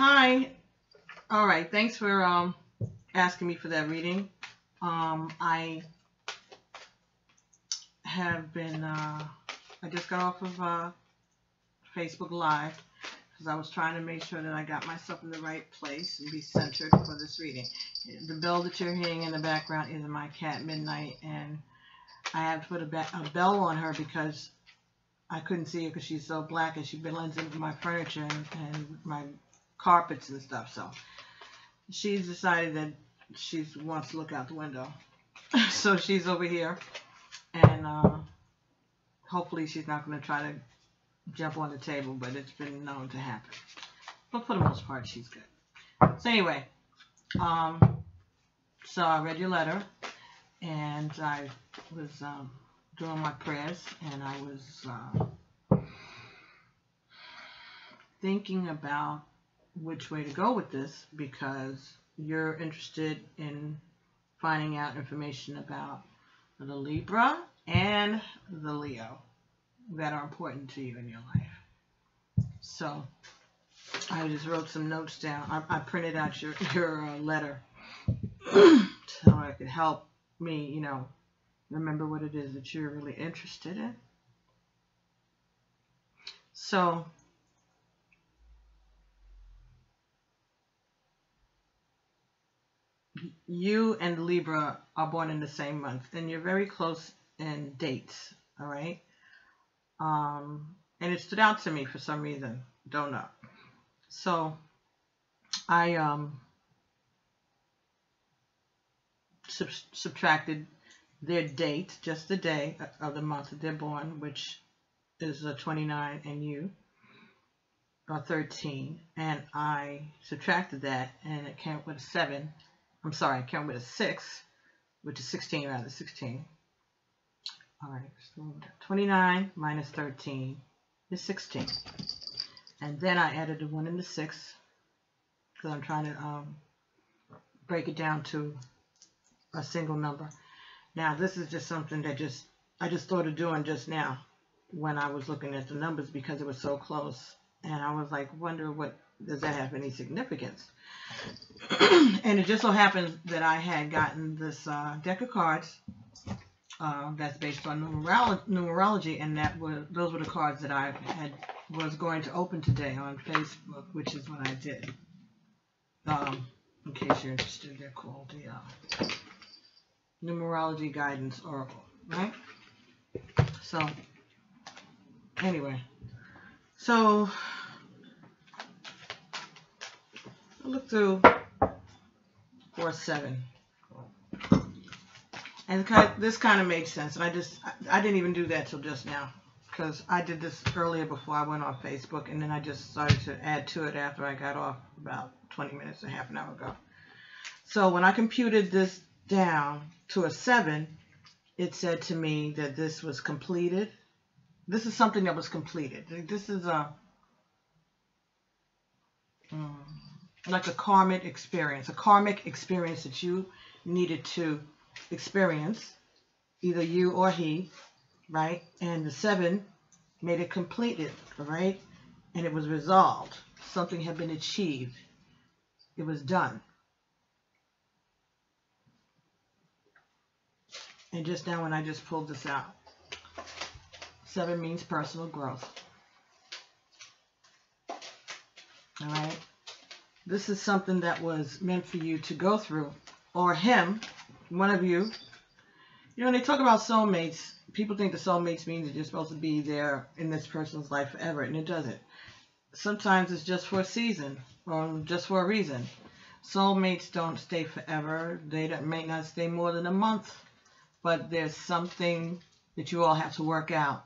Hi. All right. Thanks for asking me for that reading. I have been. I just got off of Facebook Live because I was trying to make sure that I got myself in the right place and be centered for this reading. The bell that you're hearing in the background is my cat Midnight, and I have to put a bell on her because I couldn't see her because she's so black and she blends into my furniture and my carpets and stuff. So she's decided that she wants to look out the window. So she's over here, and hopefully she's not going to try to jump on the table, but it's been known to happen. But for the most part, she's good. So anyway, so I read your letter, and I was doing my prayers, and I was thinking about which way to go with this, because you're interested in finding out information about the Libra and the Leo that are important to you in your life. So I just wrote some notes down. I printed out your letter so it could help me, remember what it is that you're really interested in. So you and Libra are born in the same month, and you're very close in dates, all right? And it stood out to me for some reason. Don't know. So I subtracted their date, just the day of the month that they're born, which is 29, and you are 13, and I subtracted that, and it came up with a 7. I'm sorry, it came up with a 6, which is 16, rather, 16. All right, so 29 minus 13 is 16. And then I added the 1 and the 6, because I'm trying to break it down to a single number. Now, this is just something that I just thought of doing just now when I was looking at the numbers, because it was so close. And I was like, wonder does that have any significance? And it just so happens that I had gotten this deck of cards that's based on numerology, and those were the cards that I was going to open today on Facebook, which is what I did. In case you're interested, they're called the Numerology Guidance Oracle, right? So anyway, so I looked through for a 7. And this kind of made sense, and I didn't even do that till just now, because I did this earlier before I went on Facebook, and then I just started to add to it after I got off about 20 minutes or half an hour ago. So when I computed this down to a 7, it said to me that this was completed. This is something that was completed. This is like a karmic experience that you needed to experience, either you or he, right? And the 7 made it completed, right? And it was resolved. Something had been achieved. It was done. And just now when I just pulled this out, 7 means personal growth. All right? This is something that was meant for you to go through, or him, one of you. When they talk about soulmates, people think the soulmates means that you're supposed to be there in this person's life forever, and it doesn't. Sometimes it's just for a season, or just for a reason. Soulmates don't stay forever. They may not stay more than a month, but there's something that you all have to work out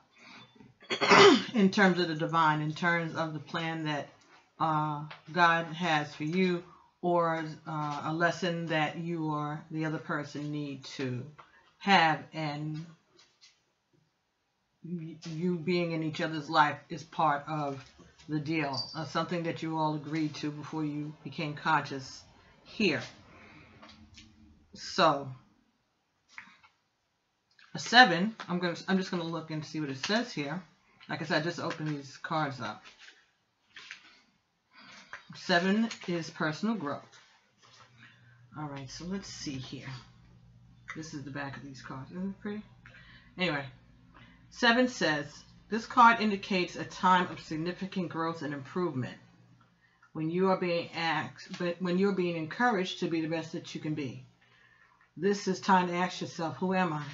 in terms of the divine, in terms of the plan that God has for you, or a lesson that you or the other person need to have, and you being in each other's life is part of the deal, something that you all agreed to before you became conscious here. So a 7, I'm just gonna look and see what it says here. Like I said, I just opened these cards up. 7 is personal growth. All right, so let's see here. This is the back of these cards. Isn't it pretty? Anyway, 7 says, this card indicates a time of significant growth and improvement when you are being encouraged to be the best that you can be. This is time to ask yourself, who am I?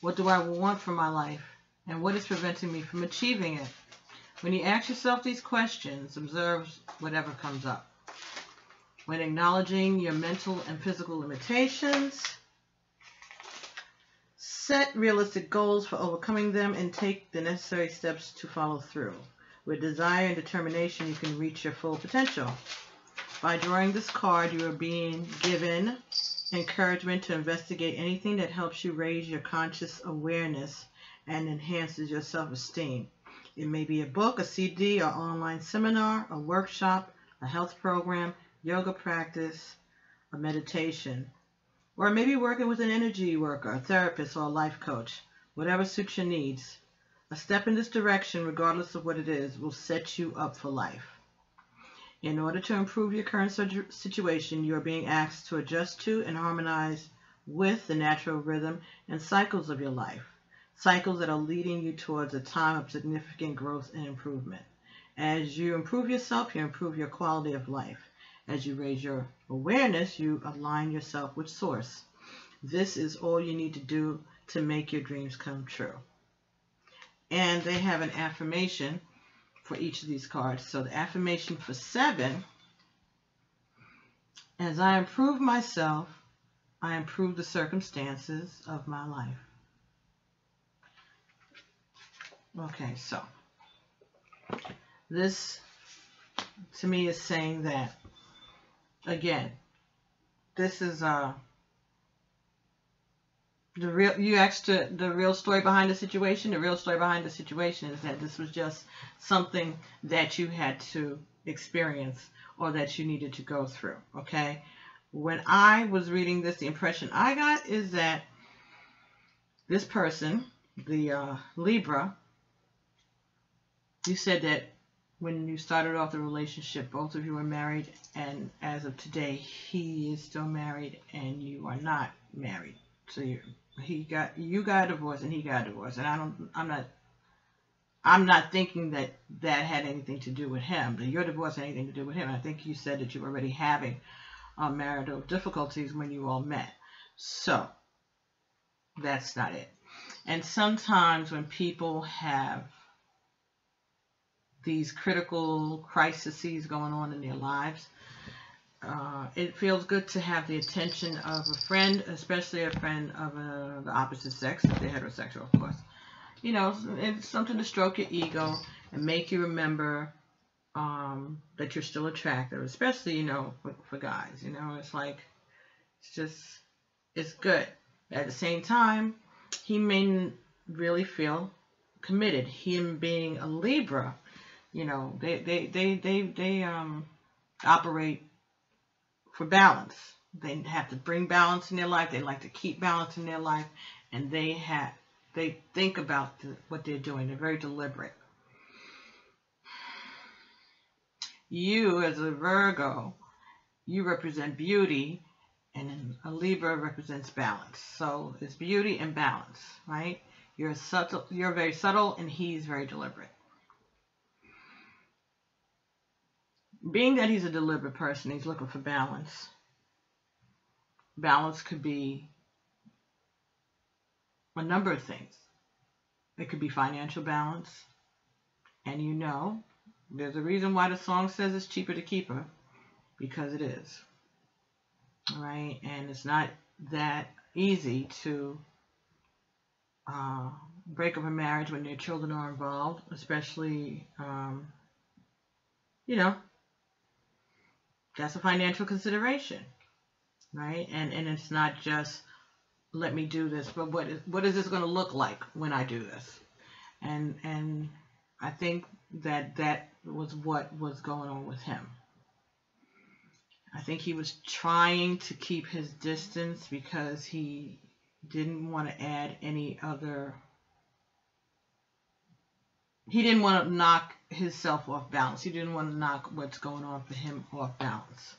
What do I want from my life? And what is preventing me from achieving it? When you ask yourself these questions, observe whatever comes up. When acknowledging your mental and physical limitations, set realistic goals for overcoming them and take the necessary steps to follow through. With desire and determination, you can reach your full potential. By drawing this card, you are being given encouragement to investigate anything that helps you raise your conscious awareness and enhances your self-esteem. It may be a book, a CD, or online seminar, a workshop, a health program, yoga practice, a meditation, or maybe working with an energy worker, a therapist, or a life coach. Whatever suits your needs. A step in this direction, regardless of what it is, will set you up for life. In order to improve your current situation, you are being asked to adjust to and harmonize with the natural rhythm and cycles of your life. Cycles that are leading you towards a time of significant growth and improvement. As you improve yourself, you improve your quality of life. As you raise your awareness, you align yourself with Source. This is all you need to do to make your dreams come true. And they have an affirmation for each of these cards. So the affirmation for 7, as I improve myself, I improve the circumstances of my life. Okay, so this to me is saying that, again, this is the real story behind the situation. The real story behind the situation is that this was just something that you had to experience or that you needed to go through, okay? When I was reading this, the impression I got is that this person, the Libra, you said that when you started off the relationship, both of you were married, and as of today, he is still married and you are not married. So you got a divorce and he got a divorce, and I'm not thinking that had anything to do with him. That your divorce had anything to do with him. I think you said that you were already having marital difficulties when you all met. So that's not it. And sometimes when people have these critical crises going on in their lives, it feels good to have the attention of a friend, especially a friend of the opposite sex, if they're heterosexual, of course. You know, it's something to stroke your ego and make you remember that you're still attractive, especially, you know, for guys. You know, it's like, it's good. At the same time, he may really feel committed. Him being a Libra, you know, they operate for balance. They have to bring balance in their life. They like to keep balance in their life, and they think about what they're doing. They're very deliberate. You, as a Virgo, you represent beauty, and a Libra represents balance. So it's beauty and balance, right? You're very subtle, and he's very deliberate. Being that he's a deliberate person, he's looking for balance. Balance could be a number of things. It could be financial balance. And you know, there's a reason why the song says it's cheaper to keep her. Because it is. All right? And it's not that easy to break up a marriage when your children are involved. Especially, you know, that's a financial consideration, right? And it's not just, let me do this, but what is this going to look like when I do this? And I think that was what was going on with him. I think he was trying to keep his distance because he didn't want to add any other he didn't want to knock himself off balance. He didn't want to knock what's going on for him off balance.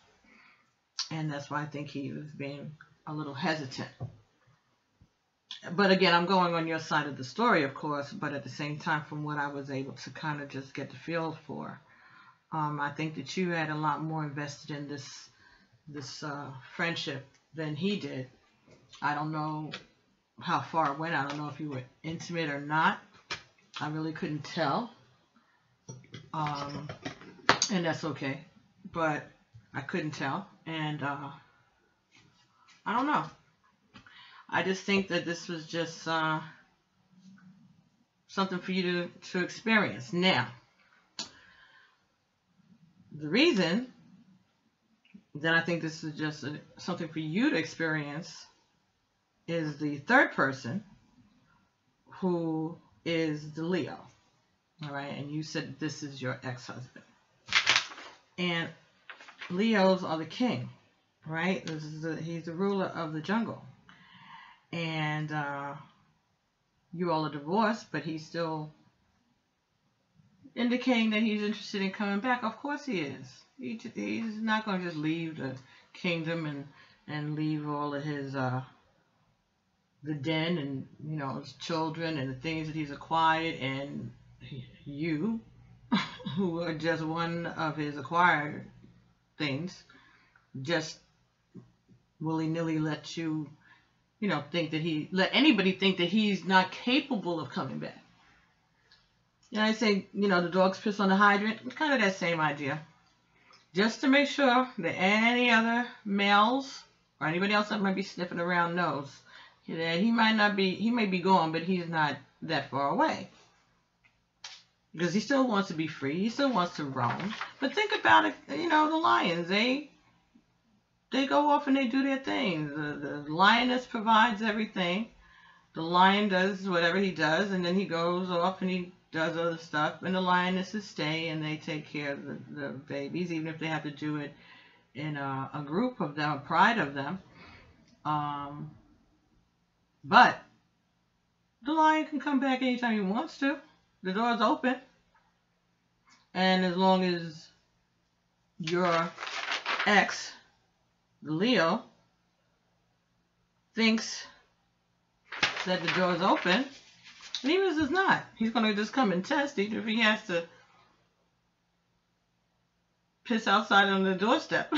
And that's why I think he was being a little hesitant. But again, I'm going on your side of the story, of course, but at the same time, from what I was able to kind of just get the feel for, I think that you had a lot more invested in this friendship than he did. I don't know how far it went. I don't know if you were intimate or not. I really couldn't tell. And that's okay. But I couldn't tell. And I don't know. I just think that this was just something for you to experience. Now, the reason that I think this is just something for you to experience is the third person, who is the Leo. All right, and you said this is your ex-husband. And Leos are the king, right? He's the ruler of the jungle. And you all are divorced, but he's still indicating that he's interested in coming back. Of course he is. He's not going to just leave the kingdom and leave all of his the den and, you know, his children and the things that he's acquired, and you, who are just one of his acquired things, just willy-nilly let you, you know, let anybody think that he's not capable of coming back. You know, I say, you know, the dog's piss on the hydrant. It's kind of that same idea. Just to make sure that any other males or anybody else that might be sniffing around knows that he may be gone, but he's not that far away. Because he still wants to be free. He still wants to roam. But think about it, you know, the lions, they go off and they do their thing. The lioness provides everything. The lion does whatever he does, and then he goes off and he does other stuff. And the lionesses stay and they take care of the babies, even if they have to do it in a group of them, a pride of them. But the lion can come back anytime he wants to. The door's open. And as long as your ex, the Leo, thinks that the door is open, and even if it's not, he's going to just come and test it. If he has to piss outside on the doorstep,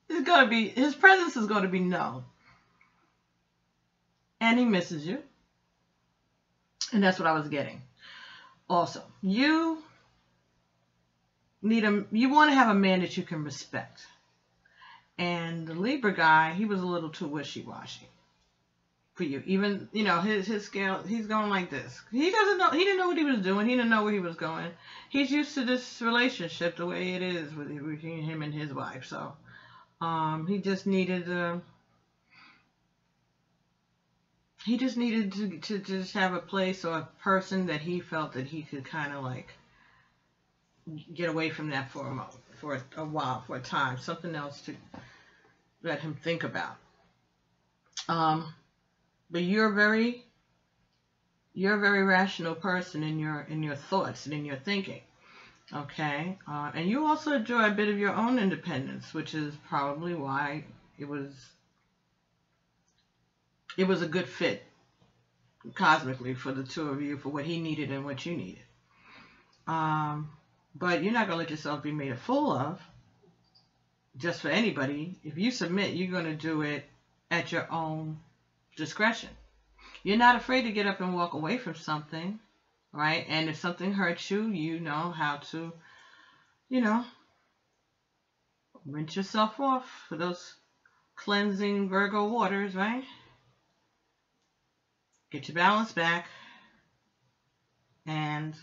his presence is going to be known. And he misses you. And that's what I was getting. Also, you want to have a man that you can respect. And the Libra guy, he was a little too wishy-washy for you. Even, you know, his scale, he's going like this. He didn't know what he was doing. He didn't know where he was going. He's used to this relationship the way it is between him and his wife. So, he just needed to just have a place or a person that he felt that he could kind of like get away from that for a moment, for a while, for a time, something else to let him think about. But you're a very rational person in your thoughts and in your thinking. Okay, and you also enjoy a bit of your own independence, which is probably why it was a good fit cosmically for the two of you, for what he needed and what you needed. But you're not going to let yourself be made a fool of just for anybody. If you submit, you're going to do it at your own discretion. You're not afraid to get up and walk away from something, right? And if something hurts you, you know how to, you know, rinse yourself off for those cleansing Virgo waters, right? Get your balance back and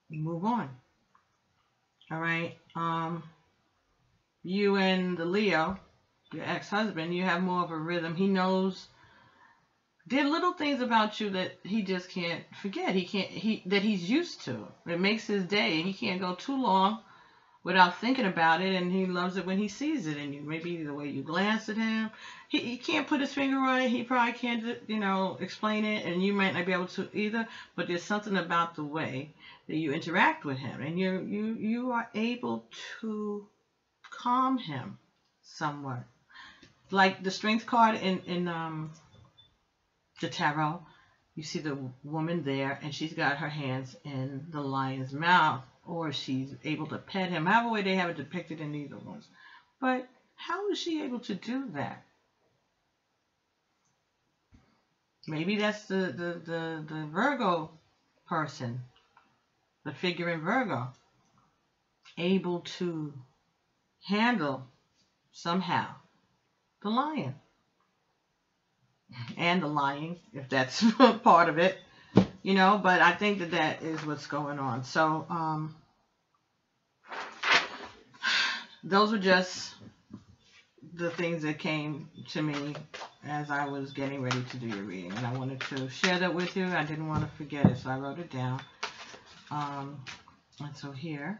move on. All right. You and the Leo, your ex-husband, you have more of a rhythm. He knows there are little things about you that he just can't forget. That he's used to. It makes his day. He can't go too long without thinking about it, and he loves it when he sees it in you. Maybe the way you glance at him. He can't put his finger on it. He probably can't, explain it, and you might not be able to either. But there's something about the way that you interact with him, and you are able to calm him somewhat. Like the Strength card in the tarot, you see the woman there, and she's got her hands in the lion's mouth, or she's able to pet him, however way they have it depicted in either ones. But how is she able to do that? Maybe that's the Virgo person, the figure in Virgo, able to handle somehow the lion. And the lying, if that's part of it, but I think that is what's going on. So, those were just the things that came to me as I was getting ready to do your reading, and I wanted to share that with you. I didn't want to forget it, so I wrote it down. And so here,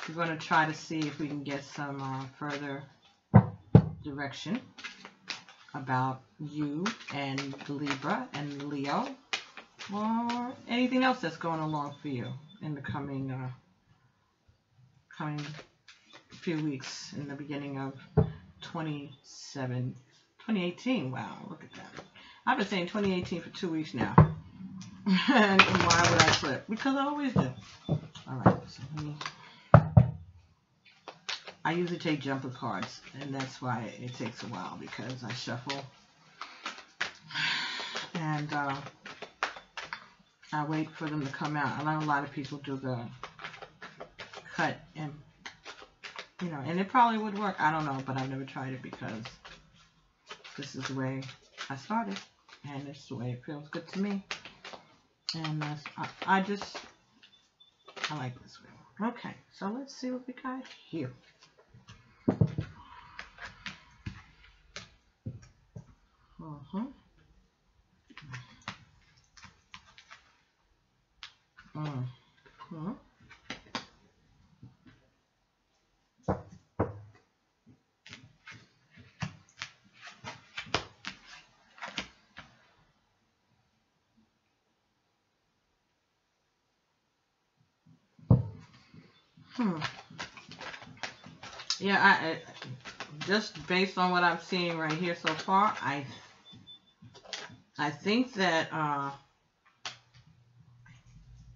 we're going to try to see if we can get some further direction about you and Libra and Leo, or anything else that's going along for you in the coming few weeks, in the beginning of 2018. Wow, look at that. I've been saying 2018 for 2 weeks now. And why would I slip? Because I always do. Alright, so I usually take jumper cards, and that's why it takes a while, because I shuffle and I wait for them to come out. I know a lot of people do the cut, and and it probably would work. I don't know, but I've never tried it because this is the way I started, and it's the way it feels good to me. And I like this way. Okay, so let's see what we got here. Yeah, I just based on what I'm seeing right here so far, I think that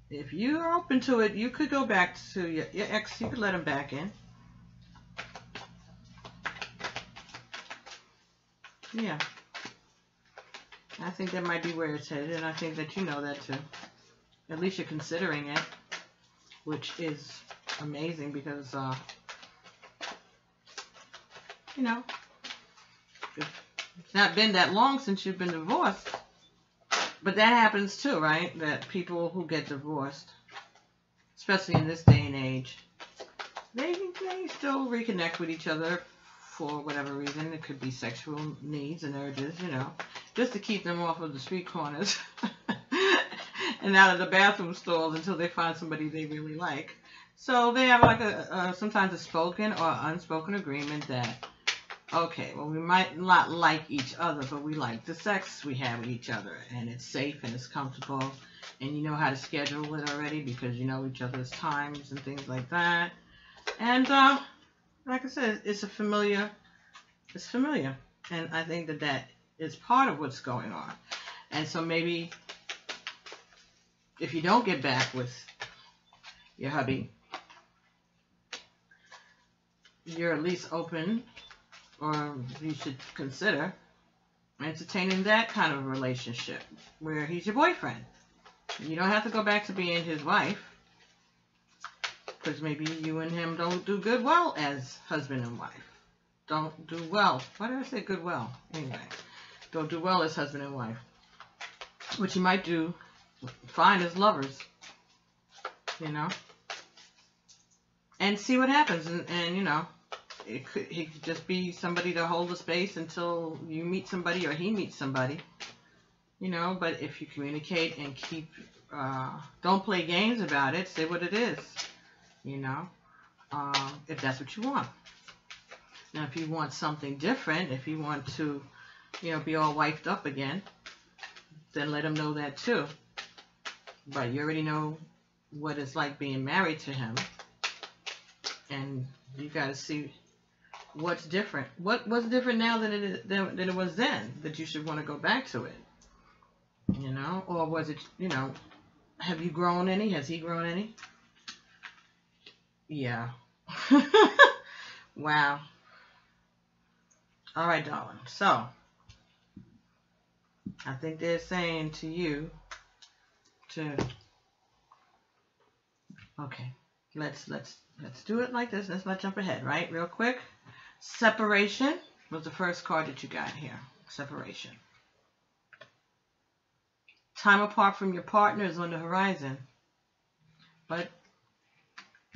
if you're open to it, you could go back to your ex. You could let him back in. Yeah, I think that might be where it's headed, and I think that you know that too. At least you're considering it, which is amazing, because it's not been that long since you've been divorced. But that happens too, right? That people who get divorced, especially in this day and age, they still reconnect with each other for whatever reason. It could be sexual needs and urges, just to keep them off of the street corners and out of the bathroom stalls until they find somebody they really like. So they have like sometimes a spoken or unspoken agreement that, okay, well, we might not like each other, but we like the sex we have with each other, and it's safe and it's comfortable, and you know how to schedule it already because you know each other's times and things like that. And like I said, it's familiar, and I think that is part of what's going on. And so maybe if you don't get back with your hubby, you're at least open, or you should consider entertaining that kind of relationship where he's your boyfriend. You don't have to go back to being his wife, because maybe you and him don't do good well as husband and wife. Don't do well. Why did I say good well? Anyway, don't do well as husband and wife. Which you might do fine as lovers, and see what happens. And he could just be somebody to hold the space until you meet somebody or he meets somebody, but if you communicate and keep, don't play games about it, say what it is, if that's what you want. Now, if you want something different, if you want to, be all wifed up again, then let him know that too. But you already know what it's like being married to him, and you got to see what's different. What's different now than it was then, that you should want to go back to it, or was it, have you grown any? Has he grown any? Yeah. Wow. All right, darling. So I think they're saying to you okay, let's do it like this. Let's not jump ahead, right? Real quick. Separation was the first card that you got here. Separation. Time apart from your partner is on the horizon, but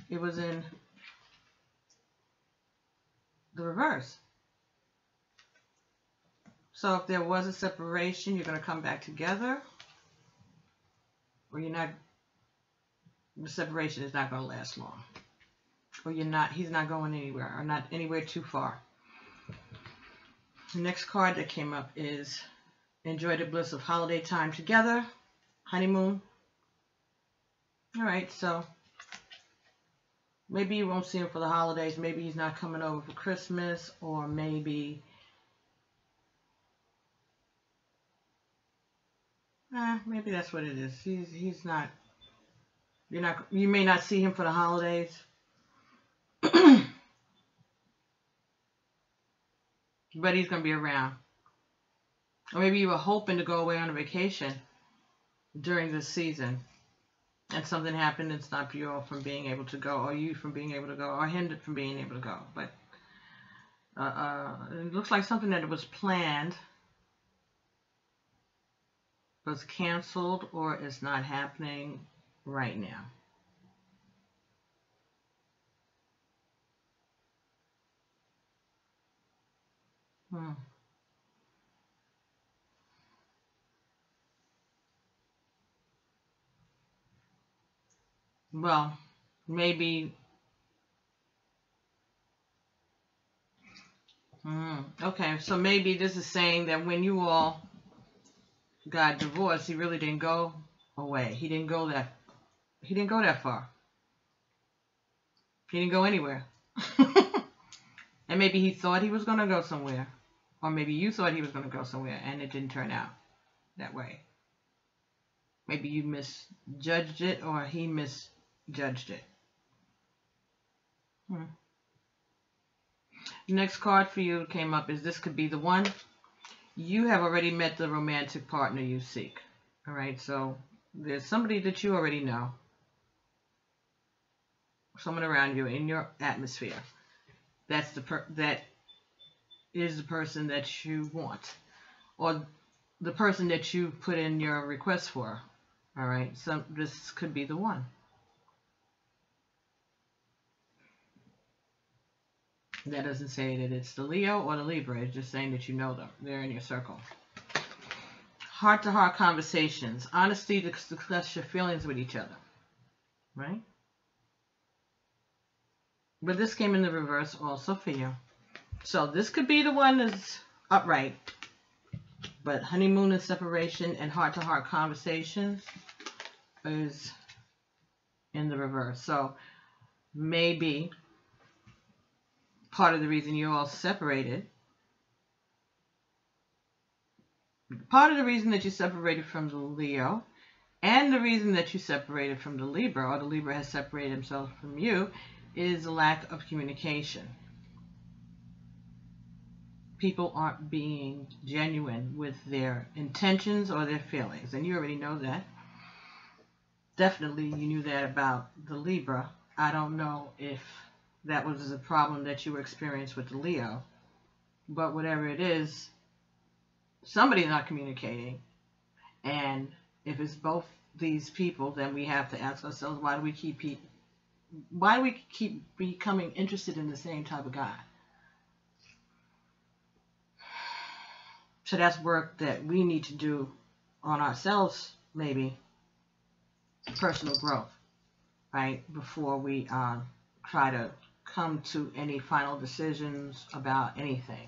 it was in the reverse. So if there was a separation, you're going to come back together, or you're not. The separation is not going to last long, or he's not going anywhere, or not anywhere too far. The next card that came up is enjoy the bliss of holiday time together, honeymoon. All right, so maybe you won't see him for the holidays. Maybe he's not coming over for Christmas, or maybe maybe that's what it is. He's not. You may not see him for the holidays. But he's going to be around. Or maybe you were hoping to go away on a vacation during this season, and something happened and stopped you all from being able to go, or you from being able to go, or him from being able to go. But it looks like something that was planned was canceled, or is not happening right now. Well, maybe. Okay, so maybe this is saying that when you all got divorced, he really didn't go away. He didn't go that far. He didn't go anywhere. And maybe he thought he was going to go somewhere. Or maybe you thought he was going to go somewhere, and it didn't turn out that way. Maybe you misjudged it, or he misjudged it. Next card for you came up is this could be the one. You have already met the romantic partner you seek. All right, so there's somebody that you already know. Someone around you in your atmosphere. That is the person that you want, or the person that you put in your request for. All right, so this could be the one. That doesn't say that it's the Leo or the Libra. It's just saying that you know them. They're in your circle. Heart-to-heart conversations. Honesty to discuss your feelings with each other. Right? But this came in the reverse also for you. So this could be the one that's upright. But honeymoon and separation and heart-to-heart conversations is in the reverse. So maybe part of the reason you're all separated, part of the reason that you separated from the Leo, and the reason that you separated from the Libra, or the Libra has separated himself from you, is a lack of communication. People aren't being genuine with their intentions or their feelings, and you already know that. Definitely you knew that about the Libra. I don't know if that was a problem that you experienced with the Leo, but whatever it is, somebody's not communicating. And if it's both these people, then we have to ask ourselves, why do we keep becoming interested in the same type of guy? So that's work that we need to do on ourselves, maybe personal growth, right? Before we try to come to any final decisions about anything.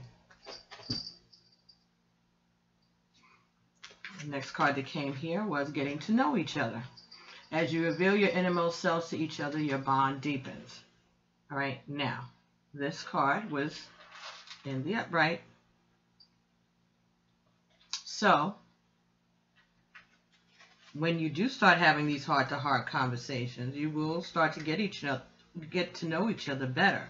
The next card that came here was getting to know each other. As you reveal your innermost selves to each other, your bond deepens. All right, now, this card was in the upright. So, when you do start having these heart-to-heart conversations, you will start to get to know each other better.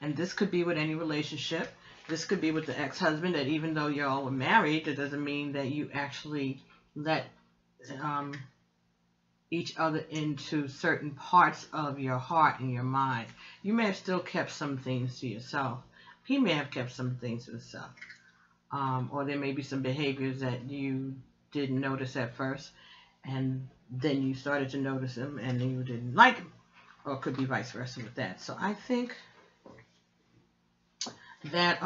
And this could be with any relationship. This could be with the ex-husband, that even though you all were married, that doesn't mean that you actually let each other into certain parts of your heart and your mind. You may have still kept some things to yourself. He may have kept some things to himself. Or there may be some behaviors that you didn't notice at first, and then you started to notice them and then you didn't like them. Or it could be vice versa with that. So I think that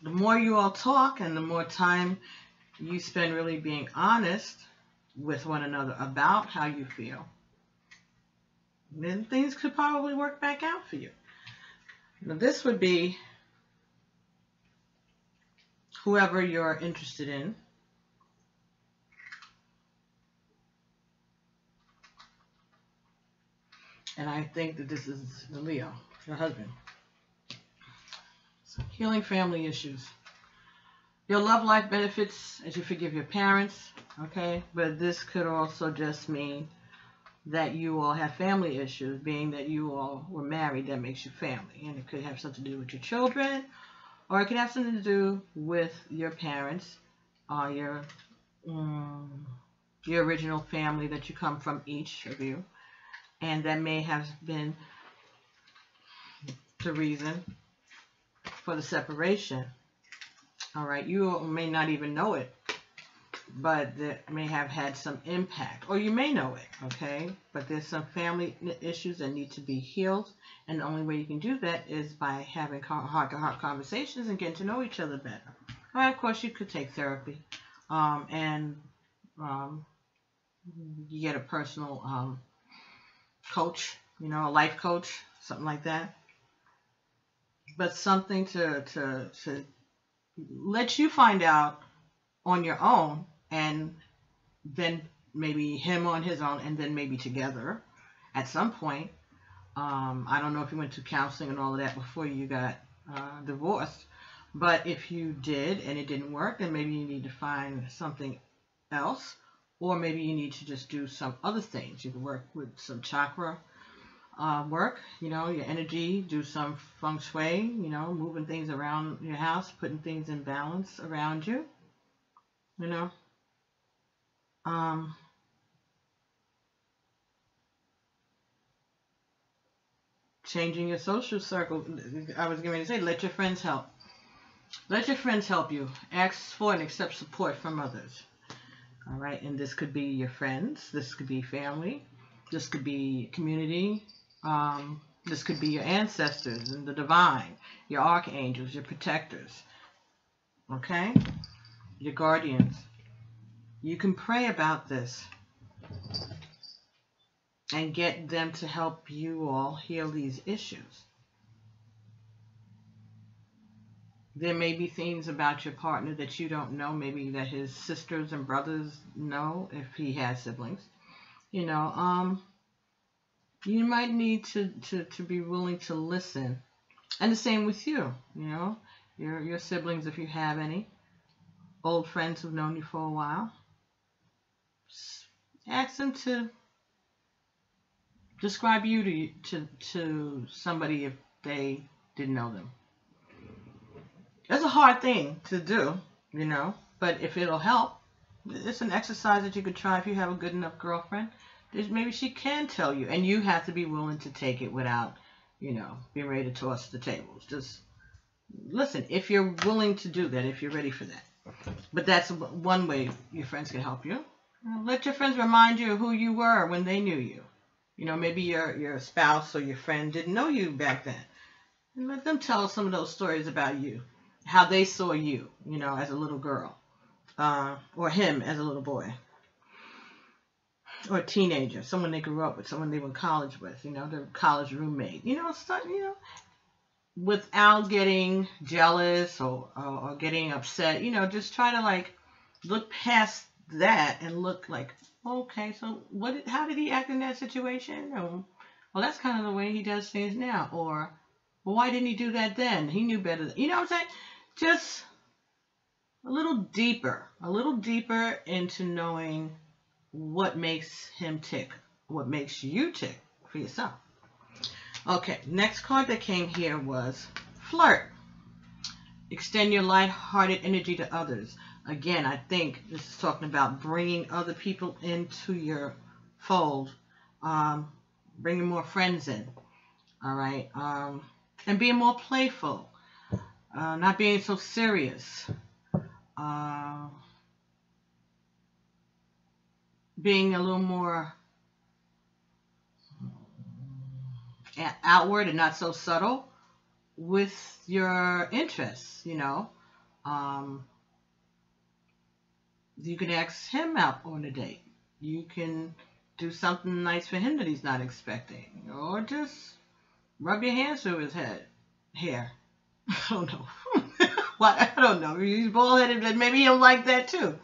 the more you all talk and the more time you spend really being honest with one another about how you feel, then things could probably work back out for you. Now, this would be whoever you're interested in. And I think that this is the Leo, your husband. So, healing family issues. Your love life benefits as you forgive your parents, okay? But this could also just mean that you all have family issues, being that you all were married, that makes you family. And it could have something to do with your children, or it could have something to do with your parents, or your original family that you come from, each of you. And that may have been the reason for the separation. All right, you may not even know it, but that may have had some impact, or you may know it, okay? But there's some family issues that need to be healed, and the only way you can do that is by having heart-to-heart conversations and getting to know each other better. All right, of course, you could take therapy, and you get a personal coach, you know, a life coach, something like that. But something to let you find out on your own, and then maybe him on his own, and then maybe together at some point. I don't know if you went to counseling and all of that before you got divorced, but if you did and it didn't work, then maybe you need to find something else, or maybe you need to just do some other things. You can work with some chakra work, you know, your energy, do some feng shui, you know, moving things around your house, putting things in balance around you, you know. Changing your social circle. I was going to say, let your friends help. Let your friends help you. Ask for and accept support from others. All right, and this could be your friends. This could be family. This could be community. This could be your ancestors and the divine, your archangels, your protectors. Okay? Your guardians. You can pray about this and get them to help you all heal these issues. There may be things about your partner that you don't know, maybe that his sisters and brothers know, if he has siblings. You know, you might need to be willing to listen. And the same with you, you know, your siblings, if you have any, old friends who've known you for a while. Ask them to describe you to somebody if they didn't know them. It's a hard thing to do, you know, but if it'll help, it's an exercise that you could try if you have a good enough girlfriend. Maybe she can tell you, and you have to be willing to take it without, you know, being ready to toss the tables. Just listen, if you're willing to do that, if you're ready for that. But that's one way your friends can help you. Let your friends remind you of who you were when they knew you. You know, maybe your spouse or your friend didn't know you back then. And let them tell some of those stories about you, how they saw you, you know, as a little girl, or him as a little boy. or a teenager, someone they grew up with, someone they were in college with, their college roommate, without getting jealous or getting upset, just try to like look past that and look like, okay, so how did he act in that situation? Or, well, that's kind of the way he does things now. Or, well, why didn't he do that then? He knew better. You know what I'm saying? Just a little deeper into knowing what makes him tick, what makes you tick for yourself. Okay, next card that came here was flirt. Extend your light-hearted energy to others. Again, I think this is talking about bringing other people into your fold, bringing more friends in, all right, and being more playful, not being so serious, being a little more outward and not so subtle with your interests, you can ask him out on a date. You can do something nice for him that he's not expecting. Or just rub your hands through his hair. I don't know. I don't know. He's bald-headed, but maybe he'll like that too.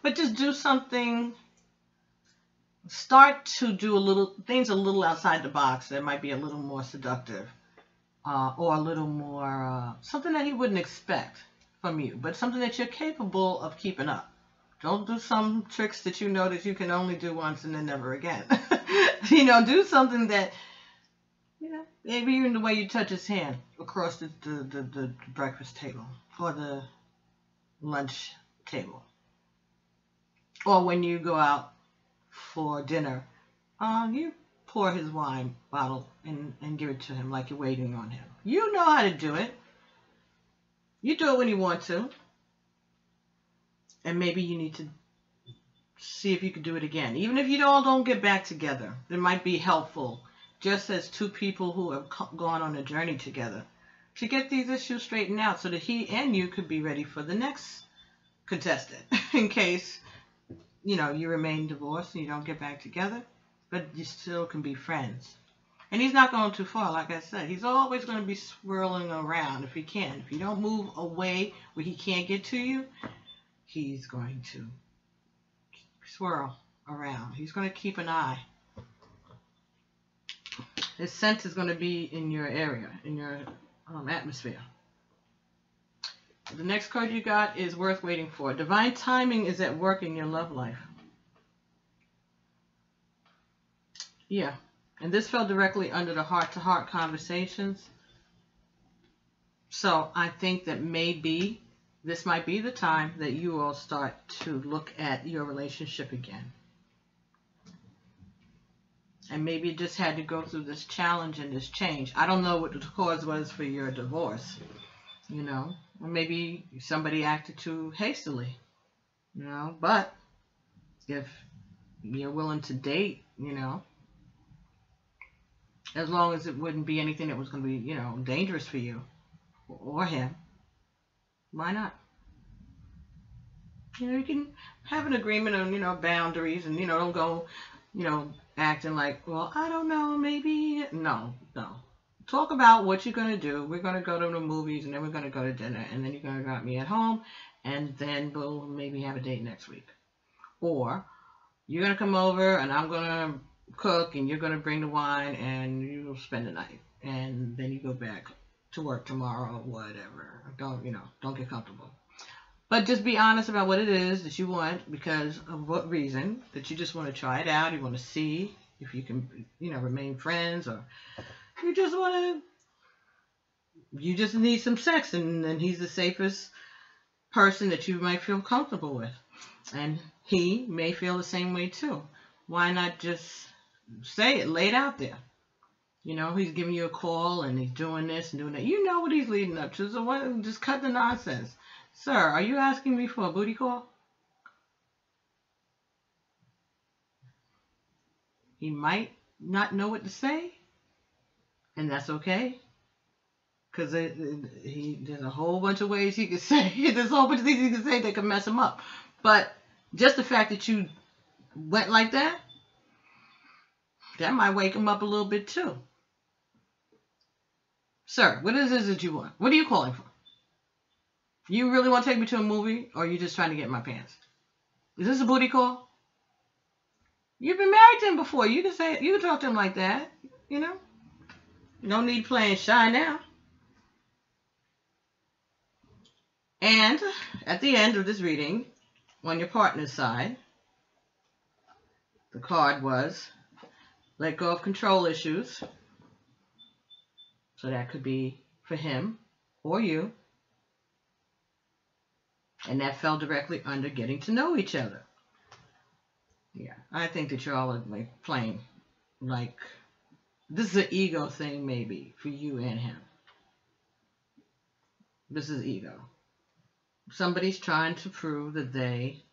But just do something. Start to do things a little outside the box that might be a little more seductive. Or a little more, something that he wouldn't expect from you, but something that you're capable of keeping up. Don't do some tricks that you know that you can only do once and then never again. Do something that, maybe even the way you touch his hand across the breakfast table or the lunch table. Or when you go out for dinner, you pour his wine bottle and give it to him like you're waiting on him. You know how to do it. You do it when you want to. And maybe you need to see if you can do it again. Even if you all don't get back together, it might be helpful, just as two people who have gone on a journey together, to get these issues straightened out so that he and you could be ready for the next contestant in case, you remain divorced and you don't get back together, but you still can be friends. And he's not going too far, like I said. He's always going to be swirling around if he can. If you don't move away where he can't get to you, he's going to swirl around. He's going to keep an eye. His scent is going to be in your area, in your atmosphere. The next card you got is worth waiting for. Divine timing is at work in your love life. Yeah. And this fell directly under the heart-to-heart conversations. So I think that maybe this might be the time that you all start to look at your relationship again. And maybe you just had to go through this challenge and this change. I don't know what the cause was for your divorce, Or maybe somebody acted too hastily, But if you're willing to date, as long as it wouldn't be anything that was going to be, dangerous for you or him, why not? You can have an agreement on, boundaries and, don't go, acting like, well, I don't know, maybe. No. Talk about what you're going to do. We're going to go to the movies and then we're going to go to dinner and then you're going to drop me at home and then we'll maybe have a date next week. Or you're going to come over and I'm going to cook and you're going to bring the wine and you'll spend the night and then you go back to work tomorrow or whatever. Don't get comfortable, but just be honest about what it is that you want, because of what reason, that you just want to try it out. You want to see if you can remain friends, or you just need some sex and he's the safest person that you might feel comfortable with, and he may feel the same way too. Why not just say it, lay it out there? He's giving you a call and he's doing this and doing that. You know what he's leading up to, so just cut the nonsense. Sir, are you asking me for a booty call? He might not know what to say, and that's okay. Because there's a whole bunch of ways he could say. There's a whole bunch of things he could say that could mess him up. But just the fact that you went like that, that might wake him up a little bit too. Sir, what is it that you want? What are you calling for? You really want to take me to a movie, or are you just trying to get in my pants? Is this a booty call? You've been married to him before. You can say, you can talk to him like that, you know? No need playing shy now. And at the end of this reading, on your partner's side, the card was let go of control issues. So that could be for him or you. And that fell directly under getting to know each other. Yeah, I think that you're all like playing like this is an ego thing maybe for you and him. This is ego. Somebody's trying to prove that they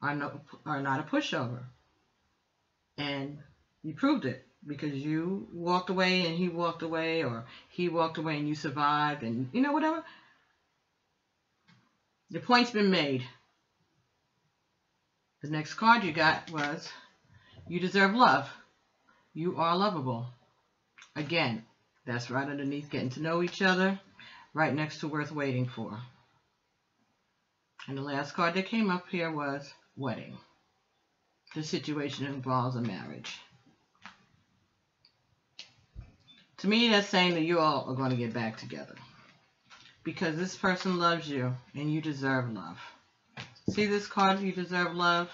are not a pushover. And you proved it because you walked away and he walked away, or he walked away and you survived, and you know, whatever. The point's been made. The next card you got was you deserve love. You are lovable. Again, that's right underneath getting to know each other, right next to worth waiting for. And the last card that came up here was wedding. The situation involves a marriage. To me, that's saying that you all are going to get back together. Because this person loves you and you deserve love. See this card, you deserve love,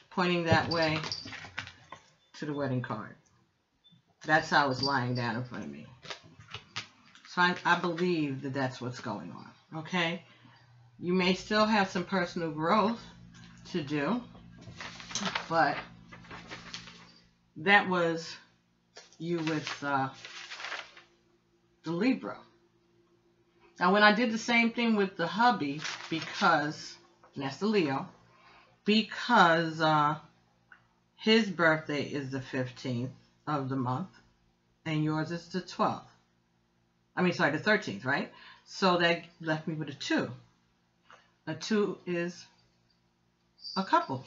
pointing that way to the wedding card. That's how it's lying down in front of me. So I believe that that's what's going on, okay? You may still have some personal growth to do, but that was you with the Libra. Now, when I did the same thing with the hubby, because, and that's the Leo, because his birthday is the 15th of the month, and yours is the 12th. I mean, sorry, the 13th, right? So that left me with a 2. A 2 is a couple.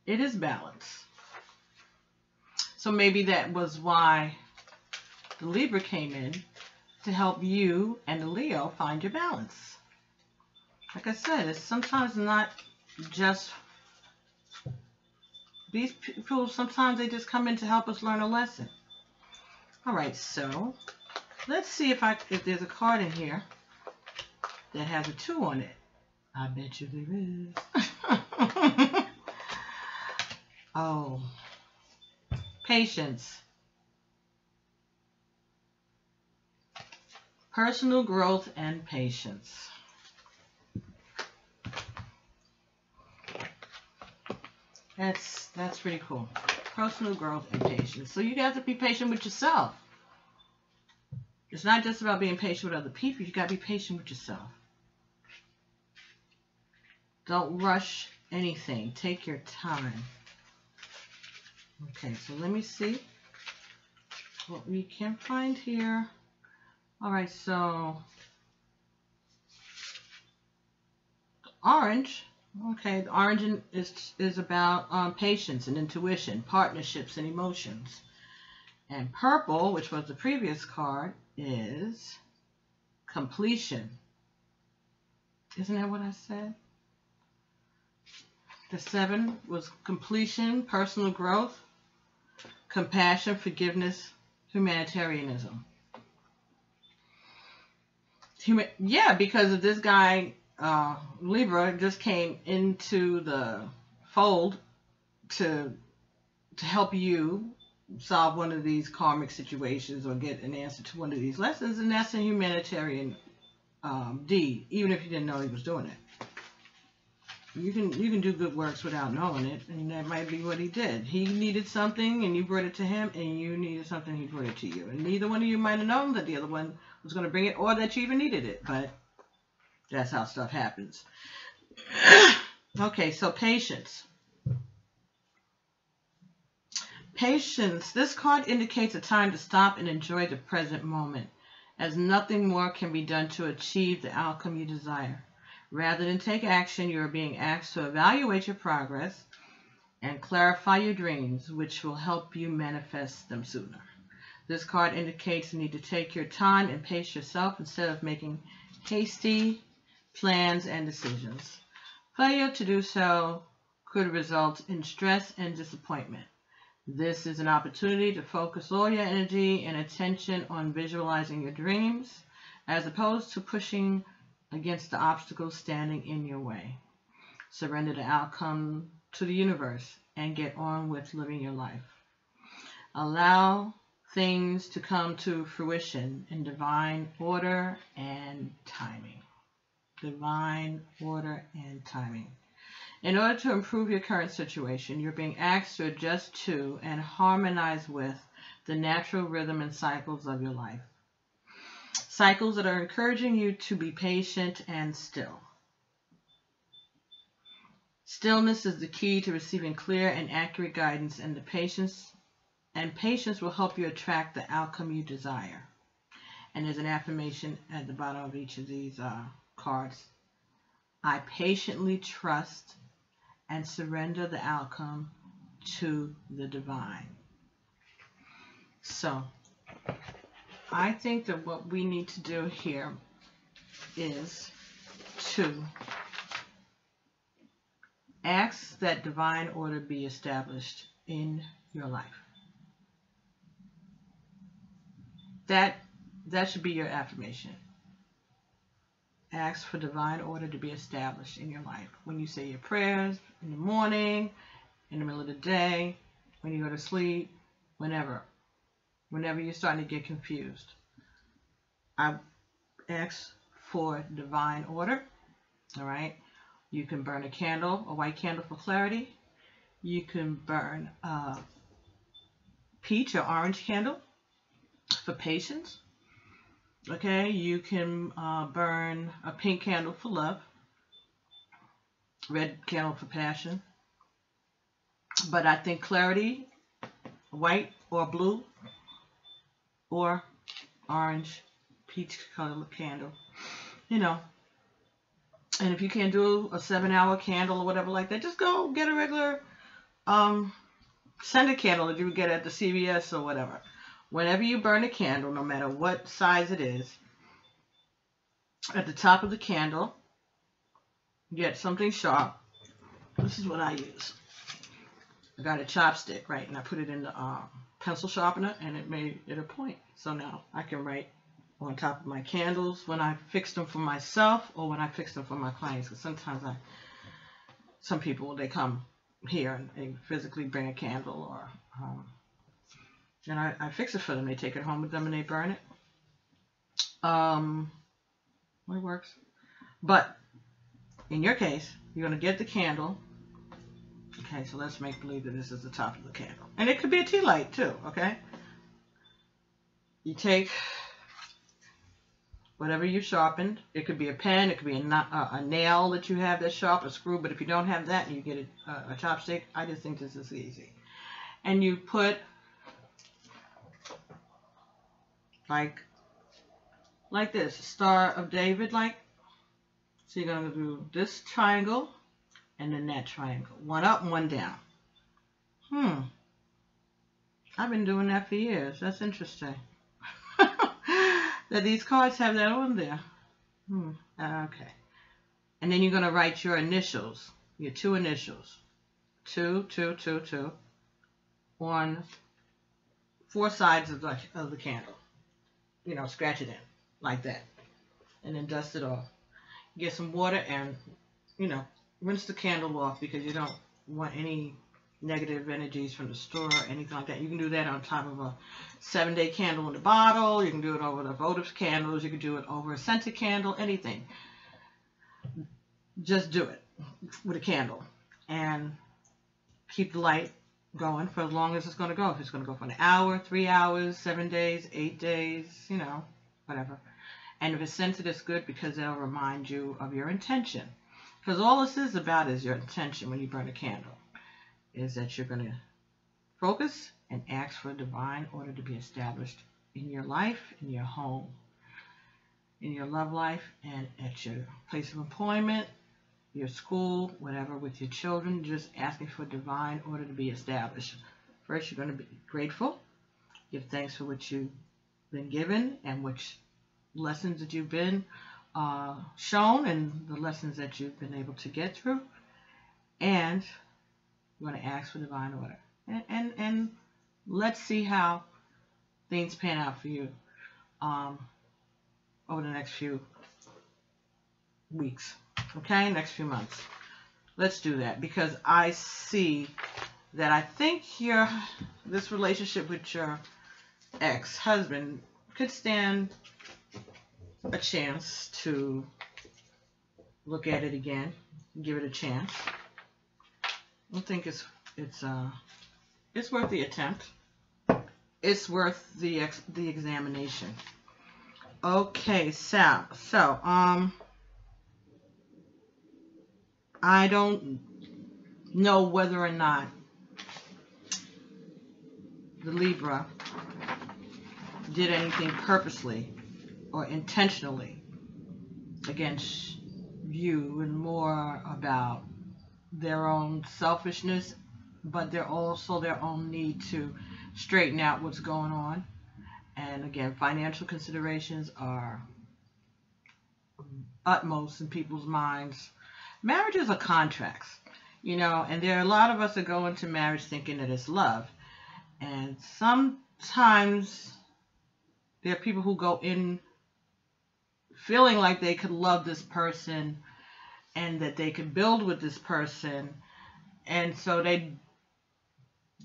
It is balance. So maybe that was why the Libra came in, to help you and the Leo find your balance. Like I said, it's sometimes not just these people, sometimes they just come in to help us learn a lesson. All right, so let's see if there's a card in here that has a 2 on it. I bet you there is. Oh, patience. Personal growth and patience. That's pretty cool. Personal growth and patience. So you got to be patient with yourself. It's not just about being patient with other people. You got to be patient with yourself. Don't rush anything. Take your time. Okay, so let me see what we can find here. All right, so orange. Okay, the orange is about patience and intuition, partnerships and emotions. And purple, which was the previous card, is completion. Isn't that what I said? The 7 was completion, personal growth, compassion, forgiveness, humanitarianism. Yeah, because of this guy, Libra, just came into the fold to help you solve one of these karmic situations or get an answer to one of these lessons, and that's a humanitarian deed, even if you didn't know he was doing it. You can do good works without knowing it, and that might be what he did. He needed something, and you brought it to him, and you needed something, he brought it to you. And neither one of you might have known that the other one was going to bring it, or that you even needed it, but that's how stuff happens. Okay, so patience. Patience. This card indicates a time to stop and enjoy the present moment, as nothing more can be done to achieve the outcome you desire. Rather than take action, you are being asked to evaluate your progress and clarify your dreams, which will help you manifest them sooner. This card indicates the need to take your time and pace yourself instead of making hasty plans and decisions. Failure to do so could result in stress and disappointment. This is an opportunity to focus all your energy and attention on visualizing your dreams, as opposed to pushing against the obstacles standing in your way. Surrender the outcome to the universe and get on with living your life. Allow things to come to fruition in divine order and timing. Divine order and timing. In order to improve your current situation, you're being asked to adjust to and harmonize with the natural rhythm and cycles of your life. Cycles that are encouraging you to be patient and still. Stillness is the key to receiving clear and accurate guidance, and patience will help you attract the outcome you desire. And there's an affirmation at the bottom of each of these cards. I patiently trust and surrender the outcome to the divine. So, I think that what we need to do here is to ask that divine order be established in your life. That should be your affirmation. Ask for divine order to be established in your life. When you say your prayers, in the morning, in the middle of the day, when you go to sleep, whenever you're starting to get confused. I ask for divine order. All right. You can burn a candle, a white candle for clarity. You can burn a peach or orange candle for patience. Okay, you can burn a pink candle for love, red candle for passion. But I think clarity, white or blue or orange, peach color candle, and if you can't do a 7-hour candle or whatever like that, just go get a regular scented candle that you would get at the CVS or whatever. Whenever you burn a candle, no matter what size it is, at the top of the candle, get something sharp. This is what I use. I got a chopstick, right, and I put it in the pencil sharpener, and it made it a point. So now I can write on top of my candles when I fix them for myself or when I fix them for my clients. Because sometimes some people, they come here and they physically bring a candle or... and I fix it for them. They take it home with them and they burn it. It works. But in your case, you're going to get the candle. Okay, so let's make believe that this is the top of the candle. And it could be a tea light too, okay? You take whatever you sharpened. It could be a pen. It could be a nail that you have that's sharp, a screw. But if you don't have that and you get a chopstick, I just think this is easy. And you put... like this, Star of David, like. So you're going to do this triangle and then that triangle. One up and one down. I've been doing that for years. That's interesting. That these cards have that on there. Okay. And then you're going to write your initials, your 2 initials. 2, 2, 2, 2 on 4 sides of the candle. Scratch it in like that. And then dust it off. Get some water and, rinse the candle off because you don't want any negative energies from the store or anything like that. You can do that on top of a 7-day candle in the bottle. You can do it over the votive candles. You can do it over a scented candle, anything. Just do it with a candle and keep the light going for as long as it's going to go. If it's going to go for an hour, 3 hours, 7 days, 8 days, whatever. And if it's scented, it's good because it'll remind you of your intention. Because all this is about is your intention when you burn a candle. Is that you're going to focus and ask for divine order to be established in your life, in your home, in your love life, and at your place of employment, your school, whatever, with your children, just asking for divine order to be established. First, you're going to be grateful, give thanks for what you've been given and which lessons that you've been shown and the lessons that you've been able to get through. And you want to ask for divine order. And let's see how things pan out for you over the next few weeks, okay, next few months. Let's do that, because I see that I think this relationship with your ex-husband could stand a chance to look at it again, give it a chance. I think it's worth the attempt. It's worth the examination. Okay, so I don't know whether or not the Libra did anything purposely or intentionally against you, and more about their own selfishness, but they're also their own need to straighten out what's going on. And again, financial considerations are utmost in people's minds. Marriages are contracts, and there are a lot of us that go into marriage thinking that it's love. And sometimes there are people who go in feeling like they could love this person and that they could build with this person. And so they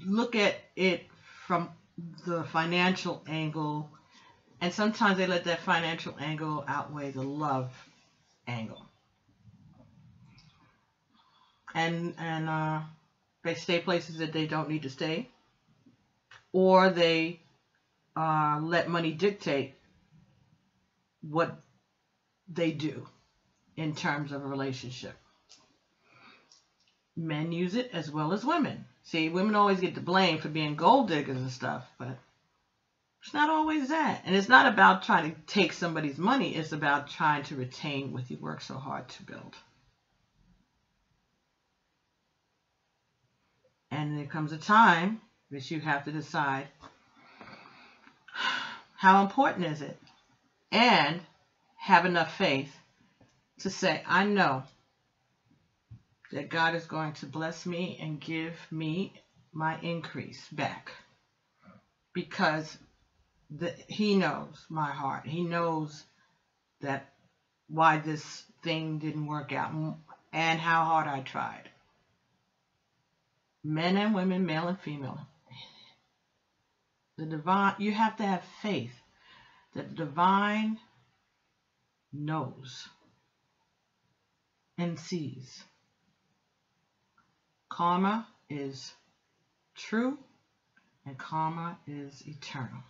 look at it from the financial angle, and sometimes they let that financial angle outweigh the love angle. And they stay places that they don't need to stay, or they let money dictate what they do in terms of a relationship. Men use it as well as women. See, women always get the blame for being gold diggers and stuff, but it's not always that. And it's not about trying to take somebody's money. It's about trying to retain what you work so hard to build. And there comes a time that you have to decide, how important is it? And have enough faith to say, I know that God is going to bless me and give me my increase back, because He knows my heart. He knows that why this thing didn't work out and how hard I tried. Men and women, male and female. The divine, you have to have faith that the divine knows and sees. Karma is true and karma is eternal.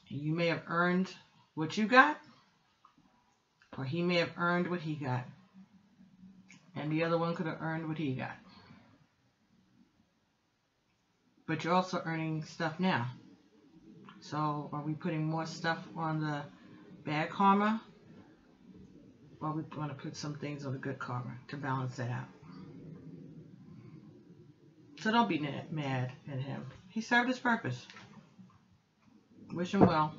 You may have earned what you got, or he may have earned what he got, and the other one could have earned what he got. But you're also earning stuff now. So are we putting more stuff on the bad karma, or we want to put some things on the good karma to balance that out? So don't be mad at him. He served his purpose. Wish him well.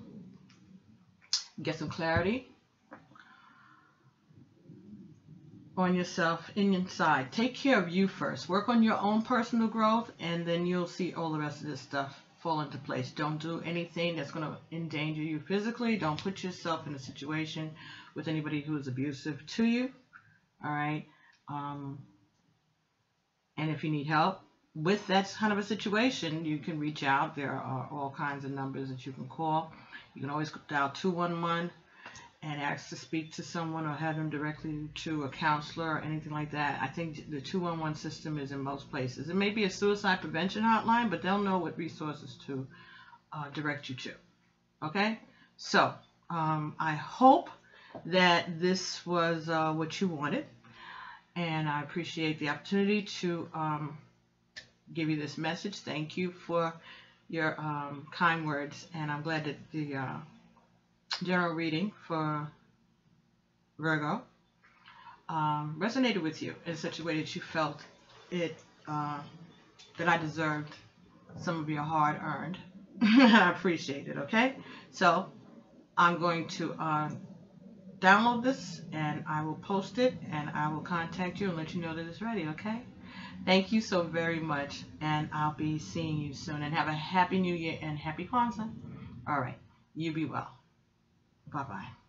Get some clarity on yourself inside. Take care of you first. Work on your own personal growth, and then you'll see all the rest of this stuff fall into place. Don't do anything that's going to endanger you physically. Don't put yourself in a situation with anybody who is abusive to you. All right. And if you need help with that kind of a situation, you can reach out. There are all kinds of numbers that you can call. You can always dial 211 and ask to speak to someone, or have them directly to a counselor or anything like that. I think the 211 system is in most places. It may be a suicide prevention hotline, but they'll know what resources to direct you to. Okay? So, I hope that this was what you wanted, and I appreciate the opportunity to give you this message. Thank you for your kind words, and I'm glad that the general reading for Virgo resonated with you in such a way that you felt it, that I deserved some of your hard-earned. I appreciate it, okay? So I'm going to download this, and I will post it, and I will contact you and let you know that it's ready, okay? Thank you so very much, and I'll be seeing you soon. And have a happy new year and happy Kwanzaa. All right. You be well. Bye-bye.